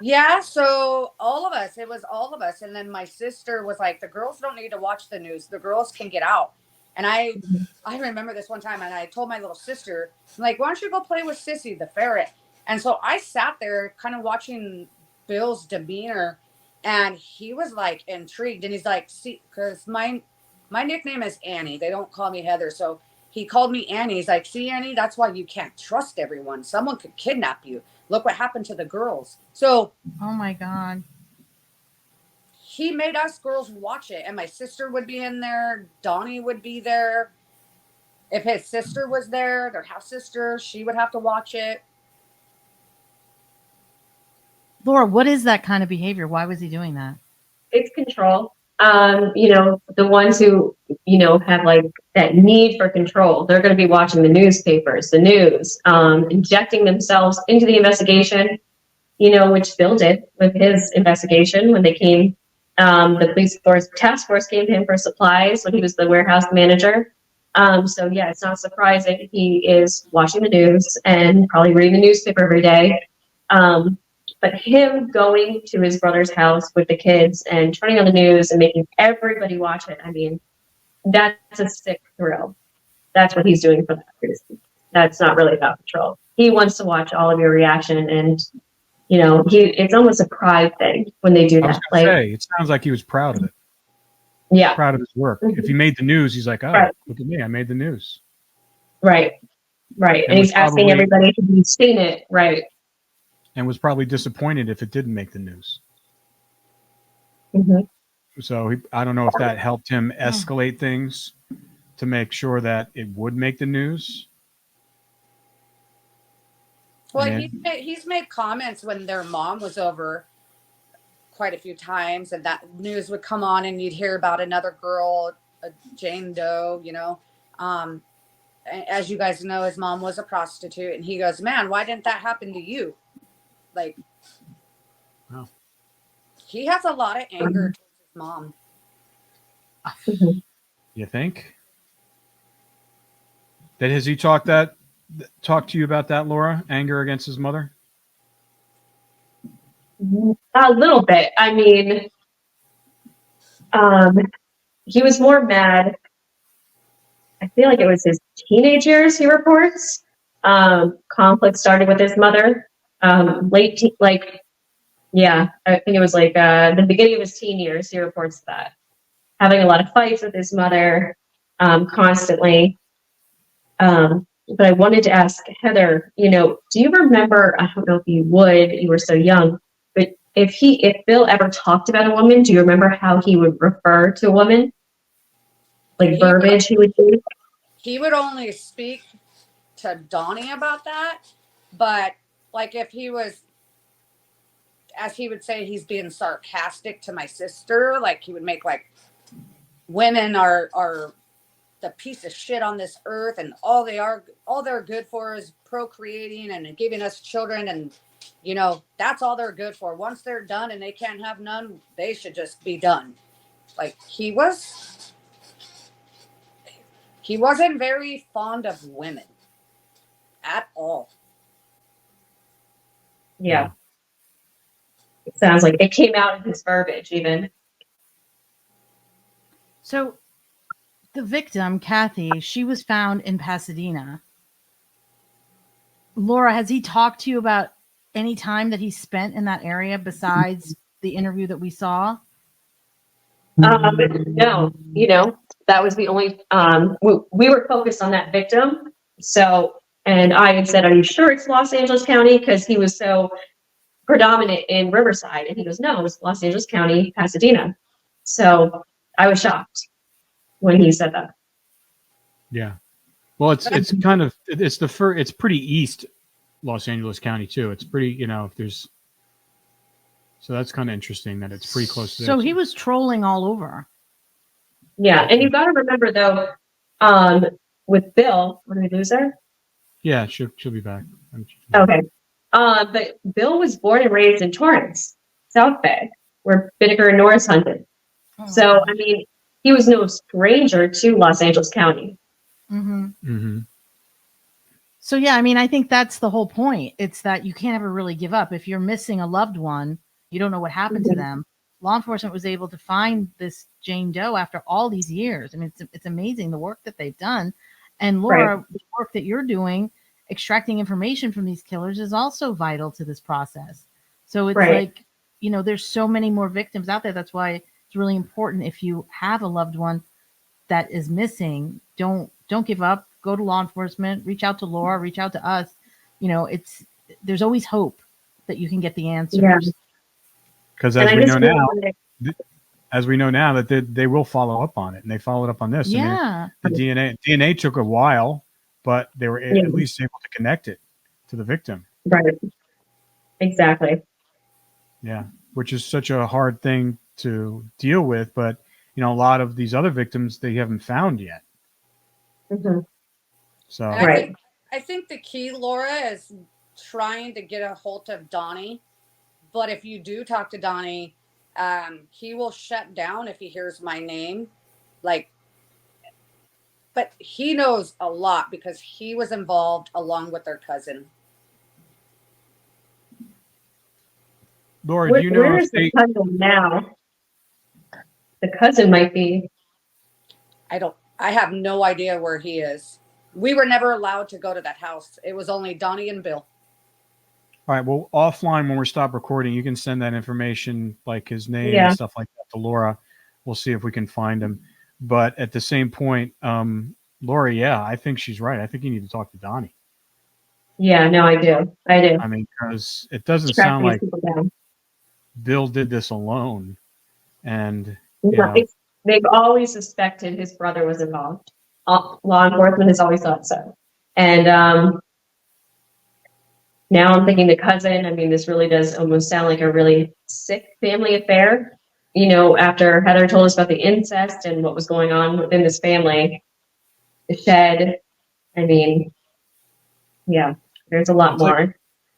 Yeah, so it was all of us. And then my sister was like, the girls don't need to watch the news. The girls can get out. And I remember this one time, and I told my little sister, I'm like, why don't you go play with Sissy, the ferret? And so I sat there kind of watching Bill's demeanor, and he was like intrigued. And he's like, see, because my nickname is Annie. They don't call me Heather. So he called me Annie. He's like, see, Annie, that's why you can't trust everyone. Someone could kidnap you. Look what happened to the girls. So, oh my God. He made us girls watch it. And my sister would be in there. Donnie would be there. If his sister was there, their half sister, she would have to watch it. Laura, what is that kind of behavior? Why was he doing that? It's control. The ones who, have like that need for control, they're going to be watching the newspapers, the news, injecting themselves into the investigation, which Bill did with his investigation when they came. The police force task force came to him for supplies when he was the warehouse manager. So yeah, it's not surprising he is watching the news and probably reading the newspaper every day. But him going to his brother's house with the kids and turning on the news and making everybody watch it, I mean, that's a sick thrill. That's what he's doing for that reason. That's not really about control. He wants to watch all of your reaction, and it's almost a pride thing when they do I was that. gonna Like, say, it sounds like he was proud of it. yeah, Proud of his work. If he made the news, he's like, oh, right. Look at me, I made the news. Right. And he's asking everybody if he's seen it, right? And was probably disappointed if it didn't make the news. Mm-hmm. So I don't know if that helped him escalate things to make sure that it would make the news. Well, he's made comments when their mom was over quite a few times, and that news would come on, and you'd hear about another girl, Jane Doe. As you guys know, his mom was a prostitute, and he goes, "Man, why didn't that happen to you?" Like, wow. He has a lot of anger towards his mom. You think? Has he talked to you about that, Laura? Anger against his mother? A little bit. I mean, he was more mad. I feel like it was his teenage years, he reports. Conflict started with his mother. I think it was like the beginning of his teen years, he reports that. Having a lot of fights with his mother constantly. But I wanted to ask Heather, do you remember, I don't know if you would, you were so young, but if Bill ever talked about a woman, do you remember how he would refer to a woman? Like verbiage he would use? He would only speak to Donnie about that, but like if he was, as he would say, he's being sarcastic to my sister, like he would make like women are the piece of shit on this earth, and all they're good for is procreating and giving us children, and that's all they're good for. Once they're done and they can't have none, they should just be done. Like he wasn't very fond of women at all. Yeah. It sounds like it came out in his verbiage even. So the victim, Cathy, she was found in Pasadena. Laura, has he talked to you about any time that he spent in that area besides the interview that we saw? No, that was the only, we were focused on that victim. So, and I had said, are you sure it's Los Angeles County? Because he was so predominant in Riverside. And he goes, no, it's Los Angeles County, Pasadena. So I was shocked when he said that. Yeah. Well, it's pretty east Los Angeles County too. It's pretty, so that's kind of interesting that it's pretty close to there. So he was trolling all over. Yeah. And you got to remember though, with Bill, what did we lose her? Yeah, she'll be back. Okay. But Bill was born and raised in Torrance, South Bay, where Bittaker and Norris hunted. Oh. So, I mean, he was no stranger to Los Angeles County. Mm-hmm. Mm-hmm. So, yeah, I mean, I think that's the whole point. It's that you can't ever really give up. If you're missing a loved one, you don't know what happened to them. Law enforcement was able to find this Jane Doe after all these years. I mean, it's amazing the work that they've done. And Laura, right. The work that you're doing, extracting information from these killers, is also vital to this process. So it's right. Like, there's so many more victims out there. That's why it's really important, if you have a loved one that is missing, don't give up. Go to law enforcement, reach out to Laura, reach out to us. There's always hope that you can get the answers. Yeah. Because as we know now that they will follow up on it, and they followed up on this. Yeah. I mean, the DNA took a while, but they were at least able to connect it to the victim. Right. Exactly. Yeah, which is such a hard thing to deal with, but a lot of these other victims they haven't found yet. Mm-hmm. So right. I think the key, Laura, is trying to get a hold of Donnie. But if you do talk to Donnie, he will shut down if he hears my name. But but he knows a lot because he was involved along with their cousin. Laura, do you know Where if is the cousin now? The cousin might be. I have no idea where he is. We were never allowed to go to that house. It was only Donnie and Bill. All right. Well, offline when we're stopped recording, you can send that information, like his name Yeah. and stuff like that, to Laura. We'll see if we can find him. But at the same point, Laura, yeah, I think she's right. I think you need to talk to Donnie. Yeah, no, I do. I mean, because it doesn't Track sound these like people down. Bill did this alone. And Yeah, they've always suspected his brother was involved. Law enforcement has always thought so. And now I'm thinking the cousin. I mean, this really does almost sound like a really sick family affair. You know, after Heather told us about the incest and what was going on within this family, the shed. I mean, yeah, there's a lot more.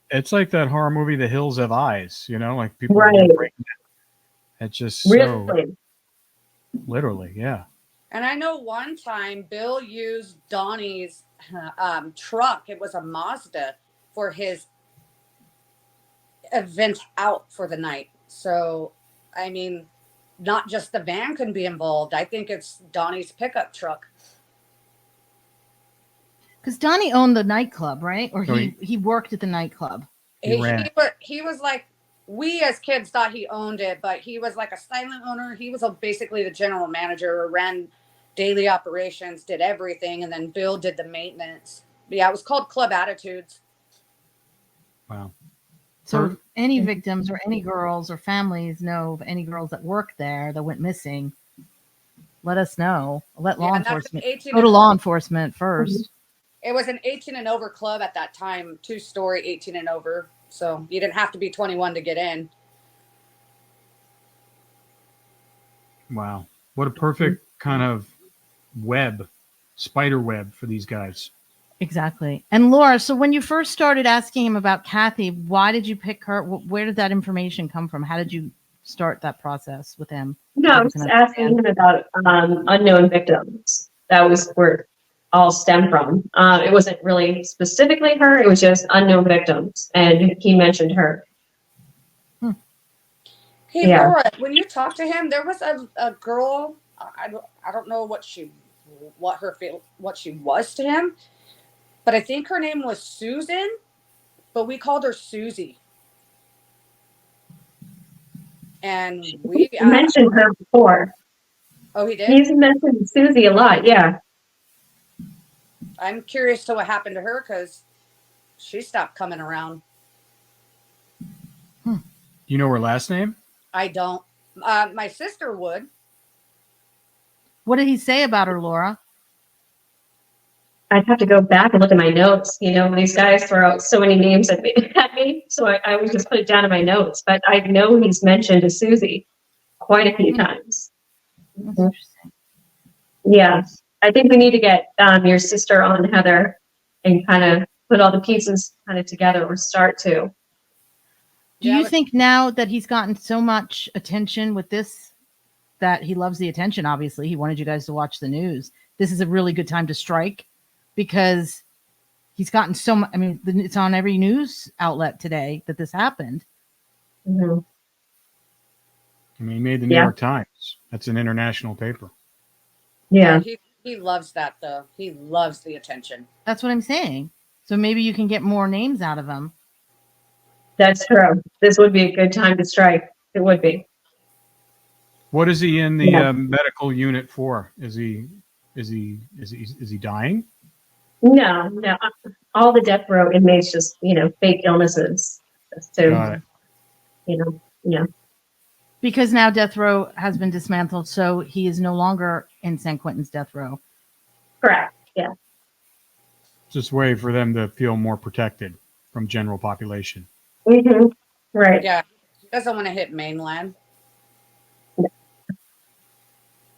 It's like that horror movie, The Hills Have Eyes, you know, like people Right. It's just Really? so literally, yeah. And I know one time Bill used Donnie's truck. It was a Mazda for his event out for the night. So, I mean, not just the van can be involved. I think it's Donnie's pickup truck. Because Donnie owned the nightclub, right? Or So he worked at the nightclub. He ran. He was like, we as kids thought he owned it, but he was like a silent owner. He was basically the general manager, ran daily operations, did everything, and then Bill did the maintenance. But yeah, it was called Club Attitudes. Wow. So if any victims or any girls or families know of any girls that work there that went missing, let us know. Let law enforcement go to law enforcement first. It was an 18 and over club at that time, 2-story, 18 and over. So you didn't have to be 21 to get in. Wow. What a perfect kind of spider web for these guys. Exactly. And Laura, so when you first started asking him about Cathy, why did you pick her? Where did that information come from? How did you start that process with him? No, I was just asking him about unknown victims. That was where it all stemmed from. It wasn't really specifically her. It was just unknown victims. And he mentioned her. Hey, yeah. Laura, when you talked to him, there was a girl. I don't know what she was to him, but I think her name was Susan, but we called her Susie. And we mentioned her before. Oh, he did? He's mentioned Susie a lot, yeah. I'm curious to what happened to her because she stopped coming around. Do you know her last name? I don't. My sister would. What did he say about her, Laura? I'd have to go back and look at my notes. You know, these guys throw out so many names at me. So I would just put it down in my notes. But I know he's mentioned a Susie quite a few times. That's interesting. Yeah. I think we need to get your sister on, Heather, and kind of put all the pieces kind of together or start to. Do you think now that he's gotten so much attention with this, that he loves the attention, obviously, he wanted you guys to watch the news, this is a really good time to strike? Because he's gotten so much. I mean, it's on every news outlet today that this happened. Mm-hmm. I mean, he made the New York Times. That's an international paper. Yeah. He loves that, though. He loves the attention. That's what I'm saying. So maybe you can get more names out of him. That's true. This would be a good time to strike. It would be. What is he in the medical unit for? Is he dying? No. All the death row inmates just, fake illnesses. Got it. Yeah. Because now death row has been dismantled, so he is no longer in San Quentin's death row. Correct. Yeah. Just a way for them to feel more protected from general population. Mm-hmm. Right. Yeah. He doesn't want to hit mainland.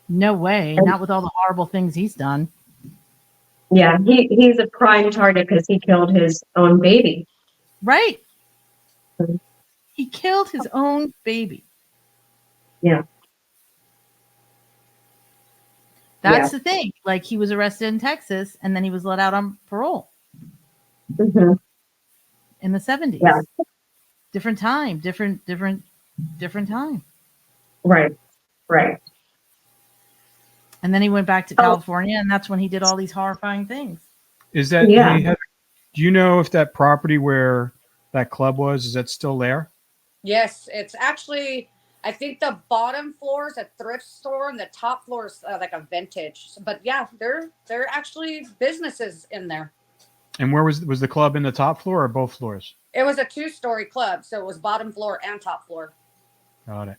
No way. Not with all the horrible things he's done. Yeah, he's a prime target because he killed his own baby. Right. He killed his own baby. Yeah. That's the thing. Like, he was arrested in Texas and then he was let out on parole Mm-hmm. in the 70s. Yeah. Different time, different time. Right. And then he went back to California, and that's when he did all these horrifying things. Is that, Yeah. hey, Heather, do you know if that property where that club was, is that still there? Yes, it's actually, I think the bottom floor is a thrift store and the top floor is like a vintage. But yeah, they're actually businesses in there. And where was the club, in the top floor or both floors? It was a 2-story club, so it was bottom floor and top floor. Got it.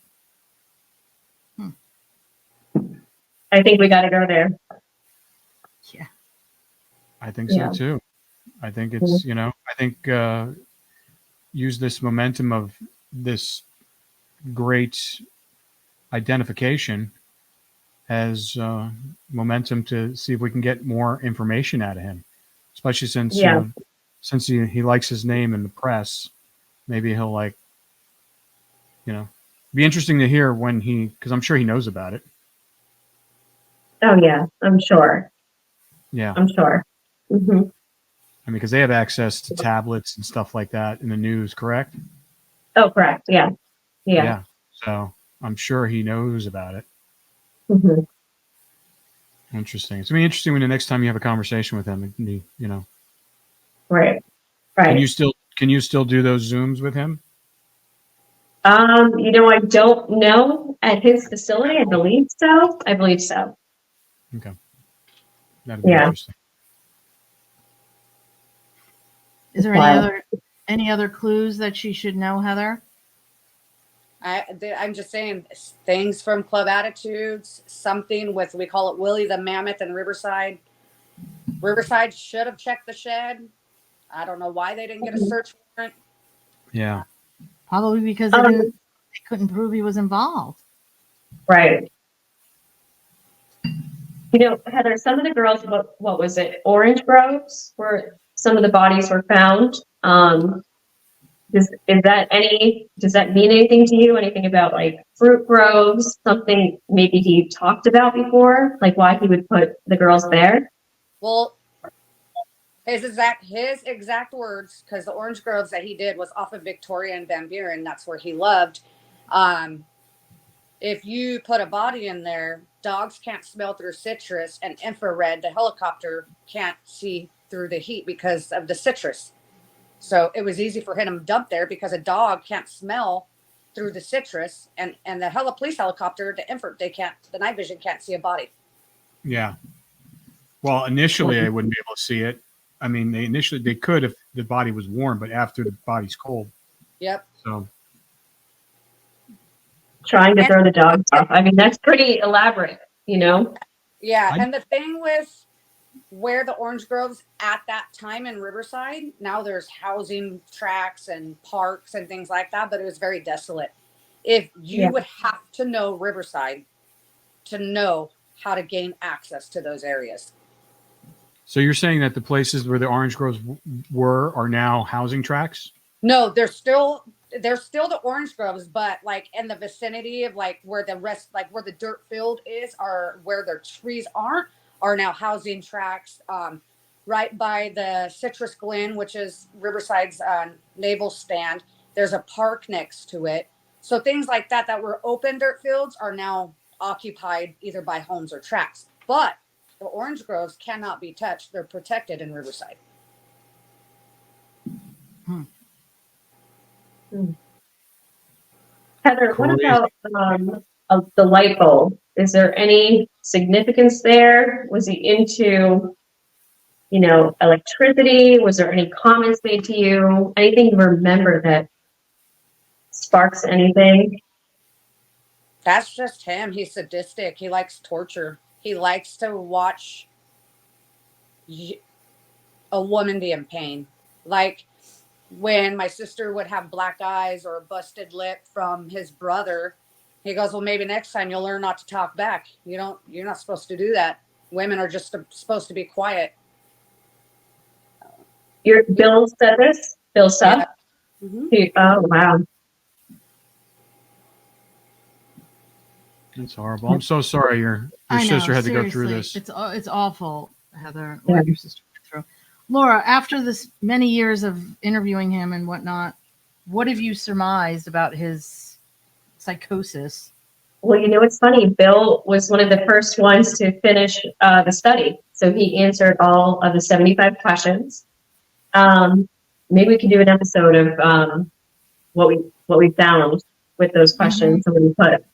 I think we got to go there. Yeah. I think so too. I think it's, I think use this momentum of this great identification as momentum to see if we can get more information out of him, especially since since he likes his name in the press. Maybe he'll be interesting to hear when because I'm sure he knows about it. Oh yeah, I'm sure. Yeah, I'm sure. Mm-hmm. I mean, because they have access to tablets and stuff like that in the news, correct? Oh, correct. Yeah. So I'm sure he knows about it. Mm-hmm. Interesting. It's gonna be interesting when the next time you have a conversation with him, Right. Can you still do those Zooms with him? I don't know at his facility. I believe so. Okay. That'd be interesting. Is there any other clues that she should know, Heather? I'm just saying things from Club Attitudes, something with, we call it Willie the Mammoth in Riverside. Riverside should have checked the shed. I don't know why they didn't get a search warrant. Yeah. Probably because they couldn't prove he was involved. Right. Heather, some of the girls, what was it? Orange groves where some of the bodies were found. Does that mean anything to you? Anything about like fruit groves? Something maybe he talked about before, like why he would put the girls there? Well, his exact words, because the orange groves that he did was off of Victoria and Van Buren. That's where he loved. If you put a body in there, dogs can't smell through citrus, and infrared, the helicopter can't see through the heat because of the citrus. So it was easy for him to dump there because a dog can't smell through the citrus, and the police helicopter, the night vision can't see a body. Yeah. Well, initially I wouldn't be able to see it. I mean, they could if the body was warm, but after the body's cold. Yep. So trying to throw the dogs off. I mean, that's pretty elaborate, Yeah, and the thing with where the orange groves at that time in Riverside, now there's housing tracts and parks and things like that, but it was very desolate. If you would have to know Riverside to know how to gain access to those areas. So you're saying that the places where the orange groves are now housing tracts? No, they're still the orange groves, but like in the vicinity of like where the dirt field is, or where their trees are now housing tracts. Right by the Citrus Glen, which is Riverside's naval stand, there's a park next to it. So things like that were open dirt fields are now occupied either by homes or tracts. But the orange groves cannot be touched. They're protected in Riverside. Heather, what about the light bulb? Is there any significance there? Was he into, electricity? Was there any comments made to you? Anything you remember that sparks anything? That's just him. He's sadistic. He likes torture. He likes to watch a woman be in pain. Like when my sister would have black eyes or a busted lip from his brother, he goes, well, maybe next time you'll learn not to talk back. You're not supposed to do that. Women are just supposed to be quiet. Bill said this? Bill Suff? Yeah. Mm-hmm. Oh, wow. It's horrible. I'm so sorry your I know, sister had to go through seriously. this. It's awful, Heather, Yeah. what your sister went through. Laura, after this many years of interviewing him and whatnot, what have you surmised about his psychosis? Well, you know what's funny? Bill was one of the first ones to finish the study. So he answered all of the 75 questions. Maybe we could do an episode of what we found with those questions. Somebody put.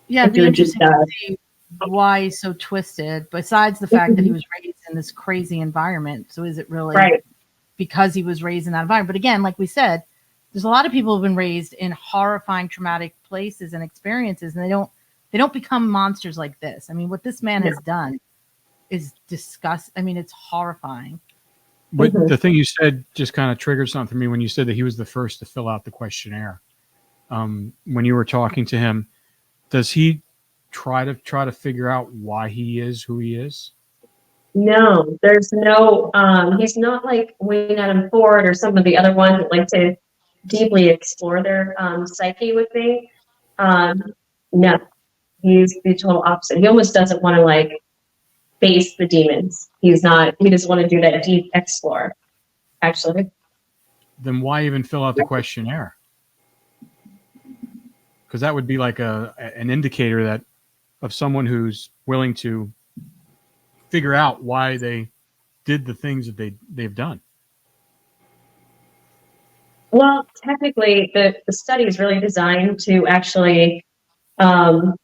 Yeah, it'd Do be a deep interesting to dive. see why he's so twisted, besides the fact that he was raised in this crazy environment. So is it really Right. because he was raised in that environment? But again, like we said, there's a lot of people who've been raised in horrifying, traumatic places and experiences, and they don't become monsters like this. I mean, what this man has done is disgust. I mean, it's horrifying. But the thing you said just kind of triggered something for me when you said that he was the first to fill out the questionnaire. When you were talking to him, does he try to figure out why he is who he is? No, there's no, he's not like Wayne Adam Ford or some of the other ones that like to deeply explore their psyche with me. No, he's the total opposite. He almost doesn't want to like face the demons. He doesn't want to do that deep explore, actually. Then why even fill out the questionnaire? Because that would be like an indicator that of someone who's willing to figure out why they did the things that they've done. Well, technically, the study is really designed to actually kind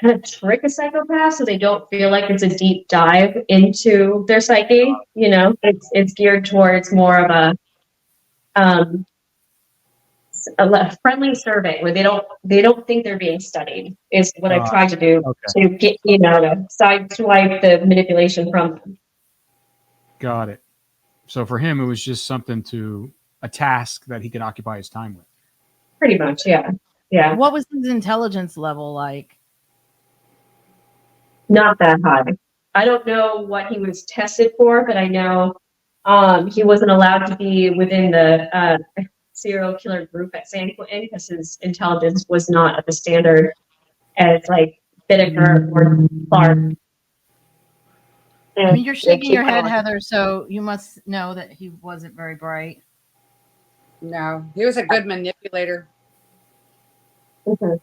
of trick a psychopath so they don't feel like it's a deep dive into their psyche. You know, it's geared towards more of a friendly survey where they don't think they're being studied is what I've tried to do to get, to sideswipe the manipulation from them. Got it. So for him, it was just a task that he could occupy his time with. Pretty much, yeah. Yeah. What was his intelligence level like? Not that high. I don't know what he was tested for, but I know he wasn't allowed to be within the serial killer group at San Quentin because his intelligence was not at the standard as like Bittaker or Clark. I mean, you're shaking your head, Heather, so you must know that he wasn't very bright. No, he was a good manipulator. Mm-hmm.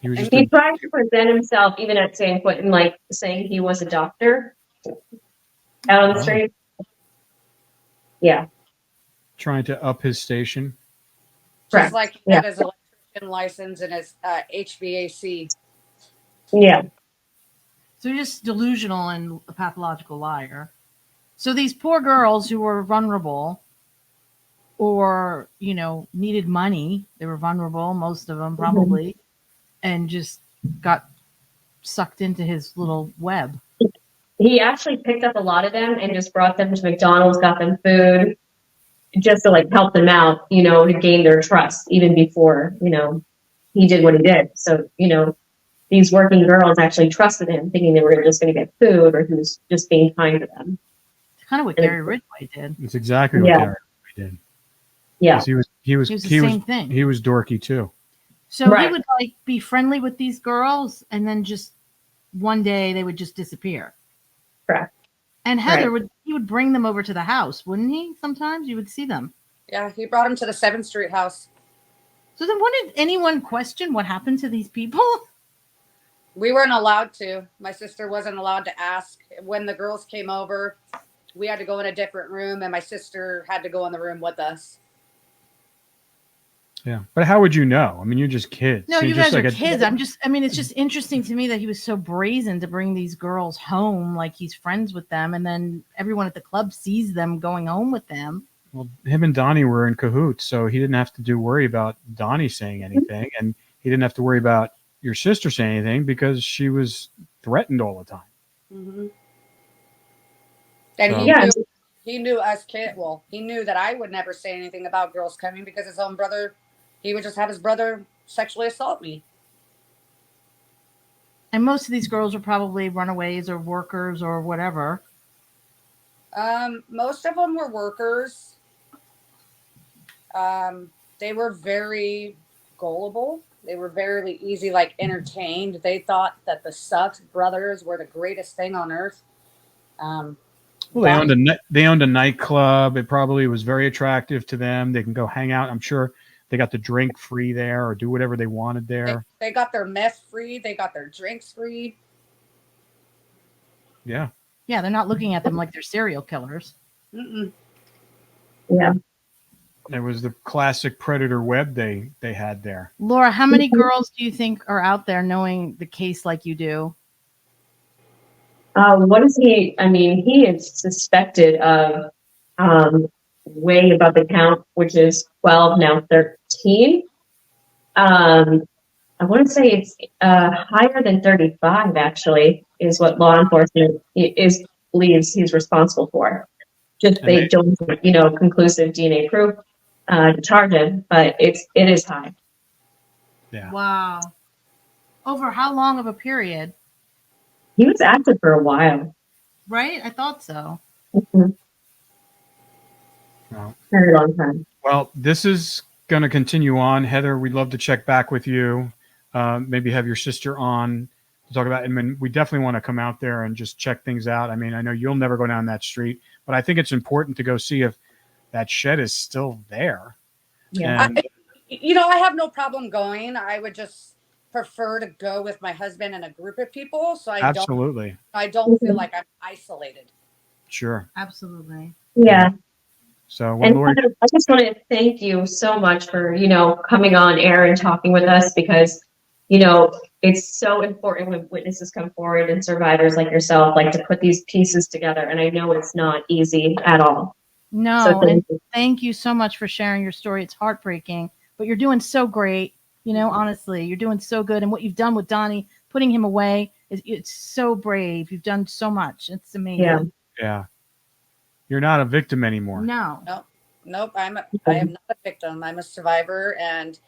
He tried to present himself even at San Quentin, like saying he was a doctor out on the street. Yeah. Trying to up his station. Just like he had his electrician license and his HVAC. Yeah. So you're just delusional and a pathological liar. So these poor girls who were vulnerable or, needed money, they were vulnerable, most of them probably, and just got sucked into his little web. He actually picked up a lot of them and just brought them to McDonald's, got them food, just to like help them out, to gain their trust even before, he did what he did. So, these working girls actually trusted him, thinking they were just going to get food or he was just being kind to them. It's kind of what Gary Ridgway did. It's exactly what Gary Ridgway did. Yeah. He was the same thing. He was dorky too. So he would like be friendly with these girls and then just one day they would just disappear. Correct. And Heather he would bring them over to the house, wouldn't he? Sometimes you would see them. Yeah, he brought them to the 7th Street house. So then wouldn't anyone question what happened to these people? We weren't allowed to. My sister wasn't allowed to ask. When the girls came over, we had to go in a different room and my sister had to go in the room with us. Yeah. But how would you know? I mean, you're just kids. No, you're you guys just are kids. It's just interesting to me that he was so brazen to bring these girls home, like he's friends with them, and then everyone at the club sees them going home with them. Well, him and Donnie were in cahoots, so he didn't have to worry about Donnie saying anything, and he didn't have to worry about your sister saying anything because she was threatened all the time. Mm-hmm. And he knew us kids. Well, he knew that I would never say anything about girls coming because his own brother, he would just have his brother sexually assault me. And most of these girls are probably runaways or workers or whatever. Most of them were workers. They were very gullible. They were very easy, like entertained. They thought that the Suff brothers were the greatest thing on earth. Well, they owned a nightclub. It probably was very attractive to them. They can go hang out. I'm sure they got the drink free there or do whatever they wanted there. They got their meth free. They got their drinks free. Yeah. Yeah, they're not looking at them like they're serial killers. Mm-mm. Yeah. It was the classic predator web they had there. Laura, how many girls do you think are out there knowing the case like you do? What is he? I mean, he is suspected of way above the count, which is 12, now 13. I want to say it's higher than 35, actually, is what law enforcement believes he's responsible for. Just they don't, conclusive DNA proof to charge him, but it is high. Yeah. Wow. Over how long of a period? He was active for a while. Right? I thought so. Mm-hmm. Well, very long time. Well, this is going to continue on. Heather, we'd love to check back with you. Maybe have your sister on to talk about it. I mean, we definitely want to come out there and just check things out. I mean, I know you'll never go down that street, but I think it's important to go see if that shed is still there. Yeah. And, I have no problem going. I would just prefer to go with my husband and a group of people, so I don't feel like I'm isolated. Sure. Absolutely. Yeah. So, and Lori, I just want to thank you so much for, coming on air and talking with us, because, it's so important when witnesses come forward and survivors like yourself, like to put these pieces together. And I know it's not easy at all. No, so thank you so much for sharing your story. It's heartbreaking, but you're doing so great. Honestly, you're doing so good. And what you've done with Donnie, putting him away, it's so brave. You've done so much. It's amazing. Yeah. You're not a victim anymore. No. Nope. I am not a victim. I'm a survivor, and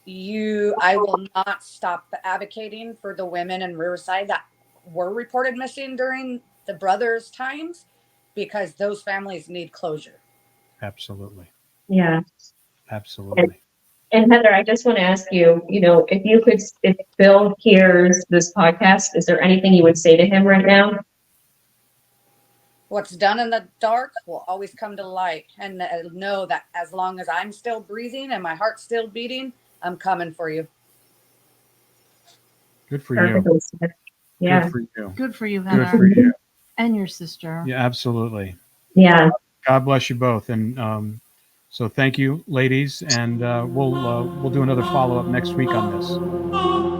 I will not stop advocating for the women in Riverside that were reported missing during the brothers' times, because those families need closure. Absolutely. Yeah. Absolutely. And Heather, I just want to ask you, if Bill hears this podcast, is there anything you would say to him right now? What's done in the dark will always come to light, and know that as long as I'm still breathing and my heart's still beating, I'm coming for you. Good for you. Yeah. Good for you. Good for you, Heather. Good for you. And your sister. Yeah, absolutely. Yeah. God bless you both. And so thank you, ladies. And we'll do another follow-up next week on this.